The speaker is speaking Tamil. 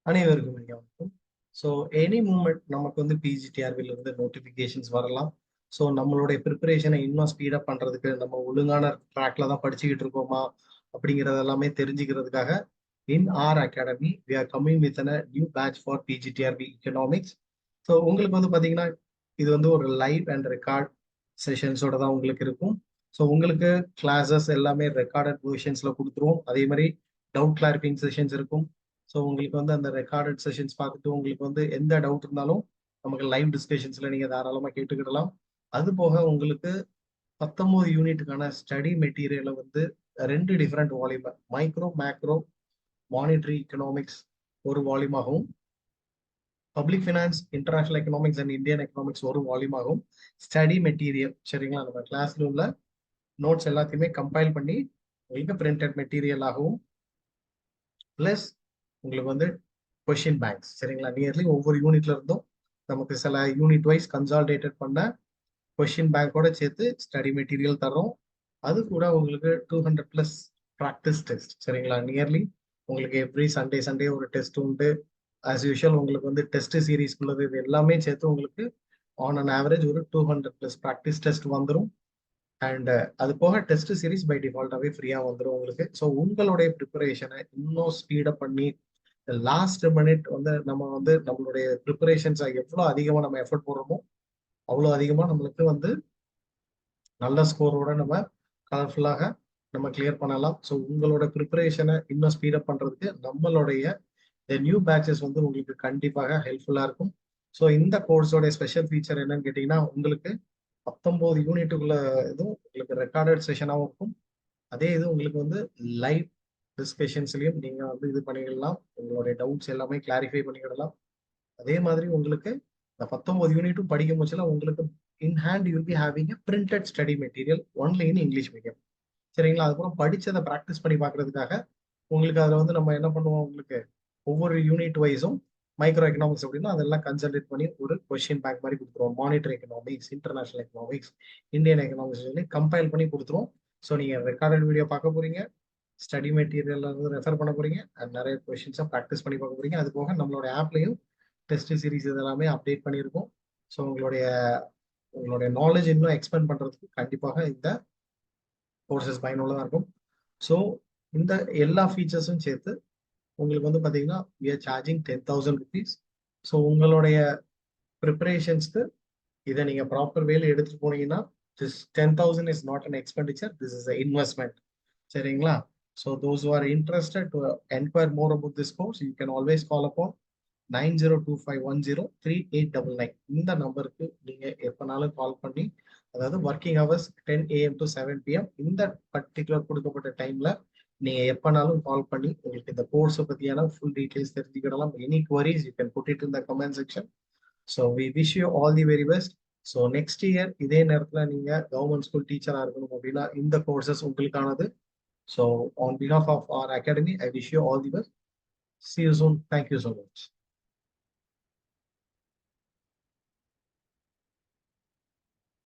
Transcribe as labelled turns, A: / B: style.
A: அனைவருக்கும் வணக்கம். ஸோ எனி மூமெண்ட் நமக்கு வந்து பிஜிடிஆர்பில இருந்து நோட்டிஃபிகேஷன்ஸ் வரலாம். ஸோ நம்மளுடைய ப்ரிப்பரேஷனை இன்னும் ஸ்பீடப் பண்றதுக்கு நம்ம ஒழுங்கான ட்ராக்ல தான் படிச்சுக்கிட்டு இருக்கோமா அப்படிங்கிறது எல்லாமே தெரிஞ்சுக்கிறதுக்காக N R academy we are coming with a new batch for PGTRB economics. So உங்களுக்கு வந்து பார்த்தீங்கன்னா இது வந்து ஒரு லைவ் அண்ட் ரெக்கார்ட் செஷன்ஸோட தான் உங்களுக்கு இருக்கும். ஸோ உங்களுக்கு கிளாஸஸ் எல்லாமே ரெக்கார்டட் வெர்ஷன்ஸ்ல கொடுத்துருவோம். அதே மாதிரி டவுட் கிளாரிஃபைங் செஷன்ஸ் இருக்கும். ஸோ உங்களுக்கு வந்து அந்த ரெக்கார்டட் செஷன்ஸ் பார்த்துட்டு உங்களுக்கு வந்து எந்த டவுட் இருந்தாலும் நமக்கு லைவ் டிஸ்கஷன்ஸ்ல நீங்க தாராளமாக கேட்டுக்கிடலாம். அது போக உங்களுக்கு 19 யூனிட்டுக்கான ஸ்டடி மெட்டீரியலை வந்து 2 different volume, micro macro monetary economics ஒரு வால்யூமாகவும், public finance international economics and Indian economics ஒரு வால்யூமாகவும் ஸ்டடி மெட்டீரியல் சரிங்களா, நம்ம கிளாஸ்ல உள்ள நோட்ஸ் எல்லாத்தையுமே கம்பைல் பண்ணி உங்களுக்கு பிரிண்டட் மெட்டீரியலாகவும் பிளஸ் உங்களுக்கு வந்து கொஷின் பேங்க்ஸ் சரிங்களா, நியர்லி ஒவ்வொரு யூனிட்ல இருந்தும் நமக்கு சில யூனிட் வைஸ் கன்சால்டேட்டட் பண்ண கொஷின் பேங்கோட சேர்த்து ஸ்டடி மெட்டீரியல் தரோம். அது கூட உங்களுக்கு 200+ ப்ராக்டிஸ் டெஸ்ட் சரிங்களா, நியர்லி உங்களுக்கு எவ்ரி சண்டே ஒரு டெஸ்ட் உண்டு. ஆஸ் யூஷுவல் உங்களுக்கு வந்து டெஸ்ட் சீரீஸ் உள்ளது, இது எல்லாமே சேர்த்து உங்களுக்கு ஆன் அன் ஆவரேஜ் ஒரு 200+ ப்ராக்டிஸ் டெஸ்ட் வந்துடும். அண்ட் அது போக டெஸ்ட் சீரீஸ் பை டிஃபால்ட்டாகவே ஃப்ரீயாக வந்துடும் உங்களுக்கு. ஸோ உங்களுடைய ப்ரிப்பரேஷனை இன்னும் ஸ்பீடப் பண்ணி லாஸ்ட் மினிட் வந்து நம்ம வந்து நம்மளுடைய ப்ரிப்பரேஷன்ஸை எவ்வளோ அதிகமாக நம்ம எஃபர்ட் போடுறோமோ அவ்வளோ அதிகமாக நம்மளுக்கு வந்து நல்ல ஸ்கோரோட நம்ம கலர்ஃபுல்லாக நம்ம கிளியர் பண்ணலாம். ஸோ உங்களோட ப்ரிப்பரேஷனை இன்னும் ஸ்பீடப் பண்ணுறதுக்கு நம்மளுடைய நியூ பேட்சஸ் வந்து உங்களுக்கு கண்டிப்பாக ஹெல்ப்ஃபுல்லாக இருக்கும். ஸோ இந்த கோர்ஸோட ஸ்பெஷல் ஃபீச்சர் என்னன்னு கேட்டிங்கன்னா உங்களுக்கு 19 யூனிட்டுக்குள்ள இதுவும் உங்களுக்கு ரெக்கார்டட் செஷனாகவும் இருக்கும். அதே இது உங்களுக்கு வந்து லைவ் டிஸ்கஷன்ஸ்லையும் நீங்கள் வந்து இது பண்ணிக்கலாம், உங்களுடைய டவுட்ஸ் எல்லாமே கிளாரிஃபை பண்ணிக்கிடலாம். அதே மாதிரி உங்களுக்கு இந்த 19 யூனிட்டும் படிக்கும் போச்சுல உங்களுக்கு in hand you will be having a printed study material only in English medium சரிங்களா. அதுக்கப்புறம் படிச்சதை ப்ராக்டிஸ் பண்ணி பார்க்கறதுக்காக உங்களுக்கு அதில் வந்து நம்ம என்ன பண்ணுவோம், உங்களுக்கு ஒவ்வொரு யூனிட் வைஸும் மைக்ரோ எக்கனாமிக்ஸ் அப்படின்னா அதெல்லாம் கன்சல்டேட் பண்ணி ஒரு கொஸ்டின் பேங்க் மாதிரி கொடுத்துருவோம். Monetary economics, international economics, Indian economics சொல்லி கம்பைல் பண்ணி கொடுத்துருவோம். ஸோ நீங்கள் ரெக்கார்டட் வீடியோ பார்க்க போறீங்க, ஸ்டடி மெட்டீரியல் வந்து ரெஃபர் பண்ண போறீங்க, நிறைய கொஸ்டின்ஸை ப்ராக்டிஸ் பண்ணி பார்க்க போறீங்க. அது போக நம்மளோட ஆப்லையும் டெஸ்ட் சீரிஸ் இதெல்லாமே அப்டேட் பண்ணியிருக்கோம். ஸோ உங்களுடைய நாலேஜ் இன்னும் எக்ஸ்பேண்ட் பண்றதுக்கு கண்டிப்பாக இந்த கோர்சஸ் பயனுள்ளதாக இருக்கும். ஸோ இந்த எல்லா ஃபீச்சர்ஸும் சேர்த்து உங்களுக்கு வந்து பார்த்தீங்கன்னா we are charging 10,000 rupees. So உங்களுடைய ப்ரிப்பரேஷன்ஸ்க்கு இதை நீங்கள் ப்ராப்பர் வேலை எடுத்துட்டு போனீங்கன்னா this 10,000 is not an expenditure, this is an investment சரிங்களா. So those who are interested to enquire more about this course, you can always call upon 9025103899 இந்த நம்பருக்கு நீங்க எப்பனாலும் கால் பண்ணி, அதாவது working hours 10 AM to 7 PM இந்த பர்டிகுலர் கொடுக்கப்பட்ட டைம்ல நீங்க எப்பனாலும் கால் பண்ணி உங்களுக்கு இந்த கோர்ஸை பத்தியான ஃபுல் டீடைல்ஸ் தெரிஞ்சுக்கிடலாம். Any queries you can put it in the comment section. So we wish you all the very best. So next year இதே நேரத்துல நீங்க கவர்மெண்ட் ஸ்கூல் டீச்சரா இருக்கணும் அப்படின்னா இந்த கோர்சஸ் உங்களுக்கானது. So on behalf of our academy I wish you all the best. See you soon. Thank you so much.